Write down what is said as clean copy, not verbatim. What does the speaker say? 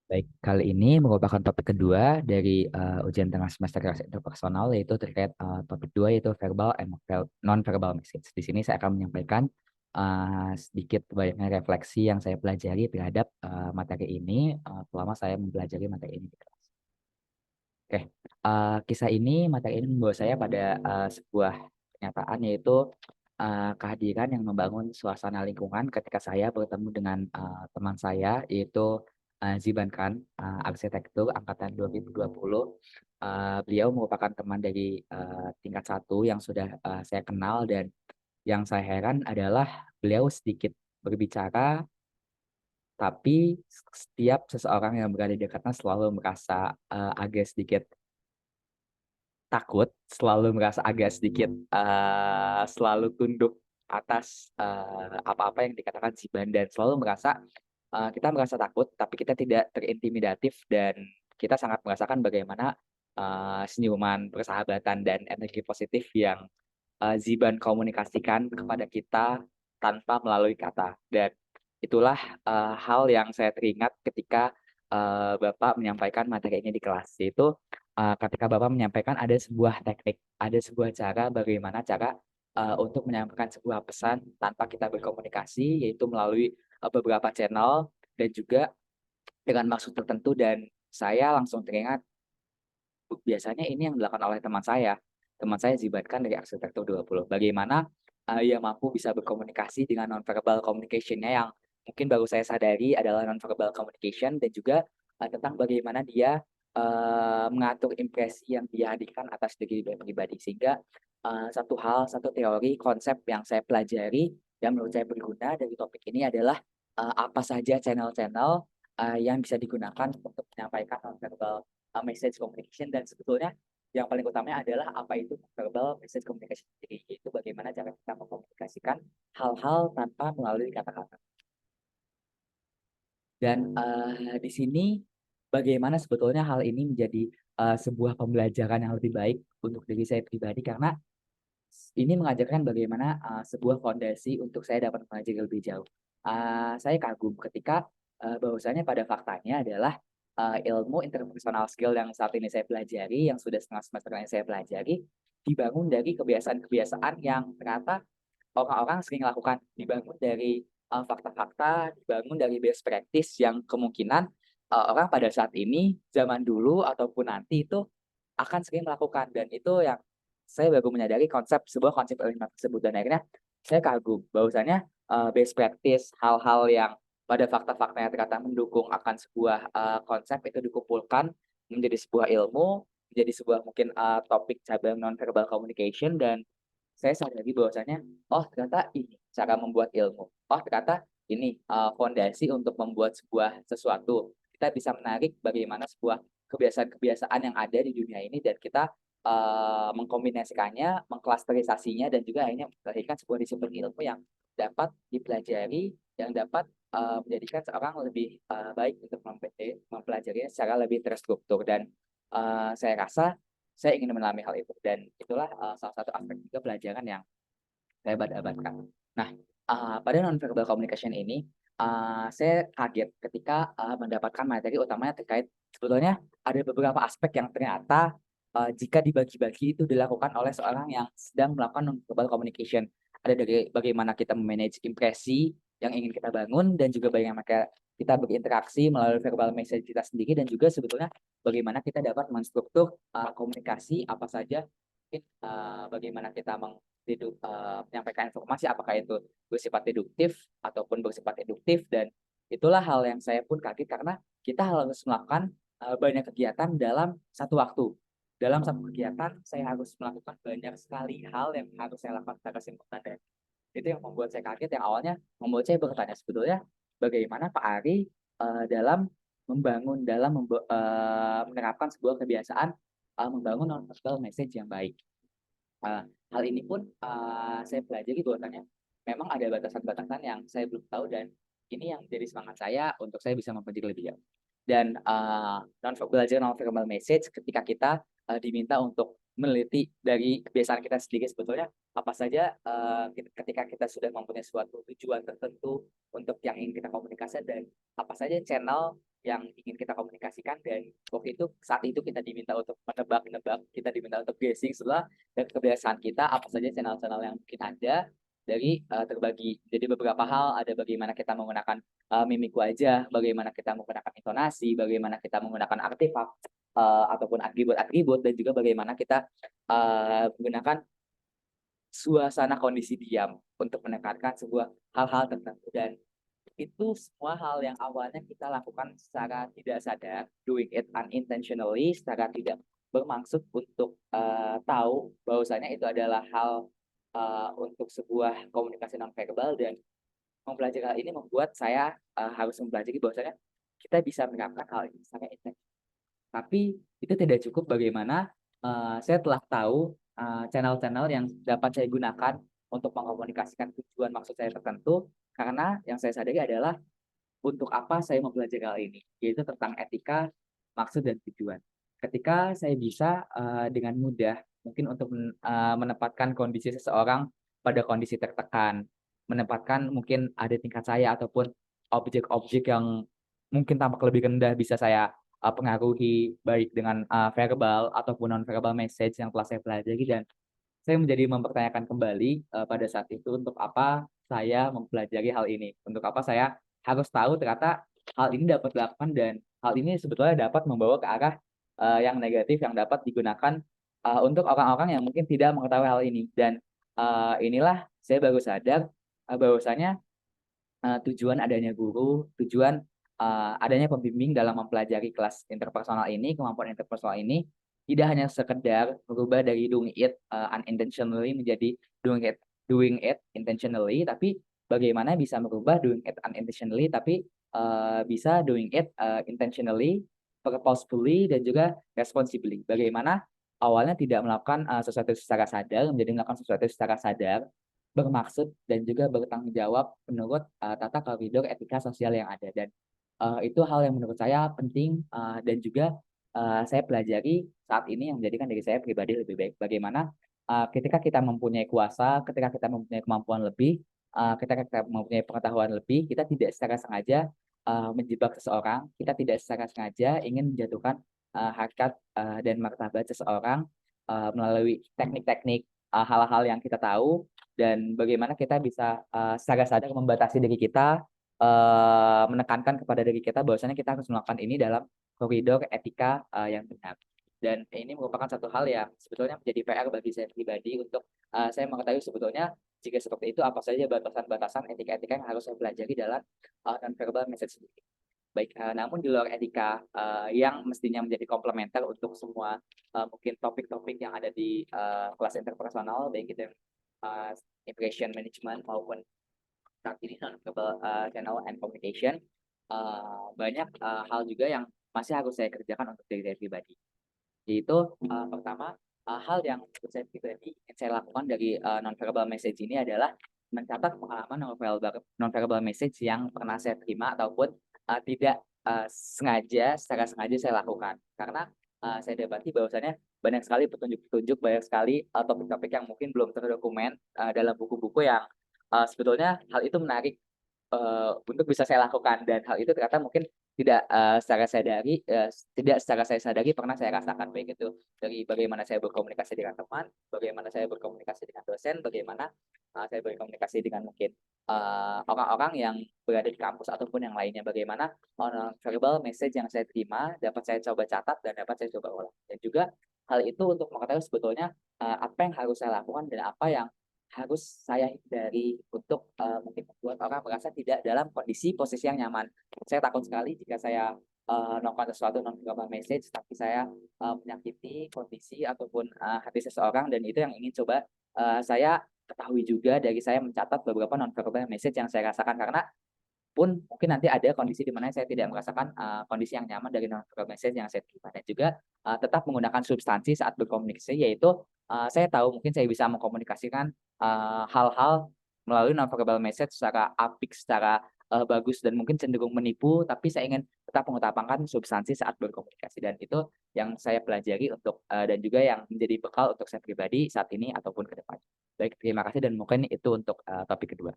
Baik, kali ini merupakan topik kedua dari ujian tengah semester kelas interpersonal, yaitu terkait topik dua, yaitu verbal and non-verbal message. Di sini saya akan menyampaikan sedikit banyaknya refleksi yang saya pelajari terhadap materi ini selama saya mempelajari materi ini di kelas. Oke, kisah ini, materi ini membawa saya pada sebuah pernyataan, yaitu kehadiran yang membangun suasana lingkungan ketika saya bertemu dengan teman saya, yaitu Ziban Khan, arsitektur angkatan 2020. Beliau merupakan teman dari tingkat satu yang sudah saya kenal, dan yang saya heran adalah beliau sedikit berbicara, tapi setiap seseorang yang berada di dekatnya selalu merasa agak sedikit takut, selalu merasa agak sedikit, selalu tunduk atas, apa-apa yang dikatakan si Ban, dan selalu merasa, kita merasa takut, tapi kita tidak terintimidatif, dan kita sangat merasakan bagaimana, senyuman, persahabatan, dan energi positif yang, Ziban komunikasikan kepada kita tanpa melalui kata. Dan itulah, hal yang saya teringat ketika, Bapak menyampaikan materi ini di kelas, yaitu ketika Bapak menyampaikan ada sebuah teknik, ada sebuah cara bagaimana cara, untuk menyampaikan sebuah pesan tanpa kita berkomunikasi, yaitu melalui, beberapa channel dan juga dengan maksud tertentu, dan saya langsung teringat, biasanya ini yang dilakukan oleh teman saya. Teman saya Zibatkan dari Arsitektur 20. Bagaimana, ia mampu bisa berkomunikasi dengan nonverbal communication-nya yang mungkin baru saya sadari adalah nonverbal communication, dan juga, tentang bagaimana dia, mengatur impresi yang dia hadirkan atas diri dia pribadi. Sehingga, satu teori, konsep yang saya pelajari yang menurut saya berguna dari topik ini adalah, apa saja channel-channel, yang bisa digunakan untuk menyampaikan nonverbal message communication, dan sebetulnya yang paling utamanya adalah apa itu verbal message communication sendiri, yaitu bagaimana cara kita mengkomunikasikan hal-hal tanpa melalui kata-kata. Dan, di sini bagaimana sebetulnya hal ini menjadi, sebuah pembelajaran yang lebih baik untuk diri saya pribadi, karena ini mengajarkan bagaimana, sebuah fondasi untuk saya dapat mempelajari lebih jauh. Saya kagum ketika, bahwasanya pada faktanya adalah, ilmu interpersonal skill yang saat ini saya pelajari, yang sudah setengah semester ini saya pelajari, dibangun dari kebiasaan-kebiasaan yang ternyata orang-orang sering lakukan, dibangun dari, fakta-fakta, dibangun dari best practice yang kemungkinan, orang pada saat ini, zaman dulu ataupun nanti itu akan sering melakukan, dan itu yang saya baru menyadari sebuah konsep ilmiah tersebut, dan akhirnya saya kagum bahwasanya, best practice, hal-hal yang pada fakta-faktanya ternyata mendukung akan sebuah, konsep itu dikumpulkan menjadi sebuah ilmu, menjadi sebuah mungkin, topik cabang non-verbal communication, dan saya sadari bahwasanya, oh ternyata ini cara membuat ilmu, oh ternyata ini, fondasi untuk membuat sebuah sesuatu. Kita bisa menarik bagaimana sebuah kebiasaan-kebiasaan yang ada di dunia ini, dan kita, mengkombinasikannya, mengklasterisasinya, dan juga akhirnya melahirkan sebuah disiplin ilmu yang dapat dipelajari, yang dapat, menjadikan seorang lebih, baik untuk mempelajarinya secara lebih terstruktur, dan, saya rasa saya ingin mengalami hal itu, dan itulah, salah satu aspek juga pelajaran yang saya dapatkan. Nah, pada nonverbal communication ini, saya kaget ketika, mendapatkan materi utamanya terkait sebetulnya ada beberapa aspek yang ternyata, jika dibagi-bagi itu dilakukan oleh seorang yang sedang melakukan nonverbal communication. Ada dari bagaimana kita me-manage impresi yang ingin kita bangun, dan juga bagaimana kita berinteraksi melalui verbal message kita sendiri, dan juga sebetulnya bagaimana kita dapat menstruktur, komunikasi apa saja, mungkin, bagaimana kita menyampaikan informasi, apakah itu bersifat deduktif ataupun bersifat induktif, dan itulah hal yang saya pun kaget karena kita harus melakukan, banyak kegiatan dalam satu waktu. Dalam satu kegiatan saya harus melakukan banyak sekali hal yang harus saya lakukan secara simultan, dan itu yang membuat saya kaget, yang awalnya membuat saya bertanya sebetulnya bagaimana Pak Ari, menerapkan sebuah kebiasaan, membangun non-verbal message yang baik. Hal ini pun, saya pelajari bahwasannya memang ada batasan-batasan yang saya belum tahu, dan ini yang jadi semangat saya untuk saya bisa mempelajari lebih jauh. Dan, belajar non-verbal message ketika kita, diminta untuk meneliti dari kebiasaan kita sendiri sebetulnya apa saja, ketika kita sudah mempunyai suatu tujuan tertentu untuk yang ingin kita komunikasikan, dan apa saja channel yang ingin kita komunikasikan, dan waktu itu saat itu kita diminta untuk menebak-nebak, kita diminta untuk guessing setelah dari kebiasaan kita apa saja channel-channel yang mungkin ada dari terbagi. Jadi beberapa hal ada bagaimana kita menggunakan mimik wajah, bagaimana kita menggunakan intonasi, bagaimana kita menggunakan artefak ataupun atribut-atribut, dan juga bagaimana kita menggunakan suasana kondisi diam untuk menekankan sebuah hal-hal tertentu. Dan itu semua hal yang awalnya kita lakukan secara tidak sadar, doing it unintentionally, secara tidak bermaksud untuk tahu bahwasanya itu adalah hal untuk sebuah komunikasi nonverbal. Dan mempelajari hal ini membuat saya harus mempelajari bahwasanya kita bisa menerapkan hal ini secara intens. Tapi itu tidak cukup, bagaimana saya telah tahu channel-channel yang dapat saya gunakan untuk mengkomunikasikan tujuan maksud saya tertentu, karena yang saya sadari adalah untuk apa saya mempelajari hal ini, yaitu tentang etika, maksud, dan tujuan. Ketika saya bisa dengan mudah mungkin untuk menempatkan kondisi seseorang pada kondisi tertekan, menempatkan mungkin ada tingkat saya ataupun objek-objek yang mungkin tampak lebih rendah bisa saya pengaruhi baik dengan verbal ataupun non verbal message yang telah saya pelajari. Dan saya menjadi mempertanyakan kembali pada saat itu untuk apa saya mempelajari hal ini, untuk apa saya harus tahu ternyata hal ini dapat dilakukan, dan hal ini sebetulnya dapat membawa ke arah yang negatif yang dapat digunakan untuk orang-orang yang mungkin tidak mengetahui hal ini. Dan inilah saya baru sadar bahwasanya tujuan adanya guru, tujuan adanya pembimbing dalam mempelajari kelas interpersonal ini, kemampuan interpersonal ini, tidak hanya sekedar berubah dari doing it unintentionally menjadi doing it intentionally, tapi bagaimana bisa merubah doing it unintentionally tapi bisa doing it intentionally, purposefully, dan juga responsibly. Bagaimana awalnya tidak melakukan sesuatu secara sadar menjadi melakukan sesuatu secara sadar, bermaksud, dan juga bertanggung jawab menurut tata koridor etika sosial yang ada. Dan itu hal yang menurut saya penting dan juga saya pelajari saat ini yang menjadikan diri saya pribadi lebih baik. Bagaimana ketika kita mempunyai kuasa, ketika kita mempunyai kemampuan lebih, ketika kita mempunyai pengetahuan lebih, kita tidak secara sengaja menjebak seseorang, kita tidak secara sengaja ingin menjatuhkan harkat dan martabat seseorang melalui teknik-teknik hal-hal yang kita tahu, dan bagaimana kita bisa secara sadar membatasi diri kita, menekankan kepada diri kita bahwasanya kita harus melakukan ini dalam koridor etika yang benar. Dan ini merupakan satu hal yang sebetulnya menjadi PR bagi saya pribadi untuk saya mengetahui sebetulnya jika seperti itu apa saja batasan-batasan etika-etika yang harus saya pelajari dalam non-verbal message sendiri. Baik, namun di luar etika yang mestinya menjadi komplementer untuk semua mungkin topik-topik yang ada di kelas interpersonal, baik itu impression management maupun saat ini non-verbal channel and communication, banyak hal juga yang masih harus saya kerjakan untuk diri saya pribadi. Yaitu pertama, hal yang menurut saya pribadi yang saya lakukan dari non-verbal message ini adalah mencatat pengalaman non-verbal message yang pernah saya terima ataupun tidak secara sengaja saya lakukan. Karena saya dapati bahwasannya banyak sekali petunjuk-petunjuk, banyak sekali topik-topik yang mungkin belum terdokumen dalam buku-buku yang sebetulnya hal itu menarik untuk bisa saya lakukan, dan hal itu ternyata mungkin tidak secara saya sadari pernah saya rasakan, baik itu dari bagaimana saya berkomunikasi dengan teman, bagaimana saya berkomunikasi dengan dosen, bagaimana saya berkomunikasi dengan mungkin orang-orang yang berada di kampus ataupun yang lainnya, bagaimana verbal message yang saya terima dapat saya coba catat dan dapat saya coba olah. Dan juga hal itu untuk mengetahui sebetulnya apa yang harus saya lakukan dan apa yang harus saya hindari untuk mungkin membuat orang merasa tidak dalam kondisi posisi yang nyaman. Saya takut sekali jika saya melakukan sesuatu non-verbal message tapi saya menyakiti kondisi ataupun hati seseorang, dan itu yang ingin coba saya ketahui juga dari saya mencatat beberapa non-verbal message yang saya rasakan, karena pun mungkin nanti ada kondisi di mana saya tidak merasakan kondisi yang nyaman dari non-verbal message yang saya terima, dan juga tetap menggunakan substansi saat berkomunikasi, yaitu saya tahu mungkin saya bisa mengkomunikasikan hal-hal melalui non-verbal message secara apik, secara bagus, dan mungkin cenderung menipu, tapi saya ingin tetap mengutamakan substansi saat berkomunikasi, dan itu yang saya pelajari untuk dan juga yang menjadi bekal untuk saya pribadi saat ini ataupun ke depan. Baik, terima kasih, dan mungkin itu untuk topik kedua.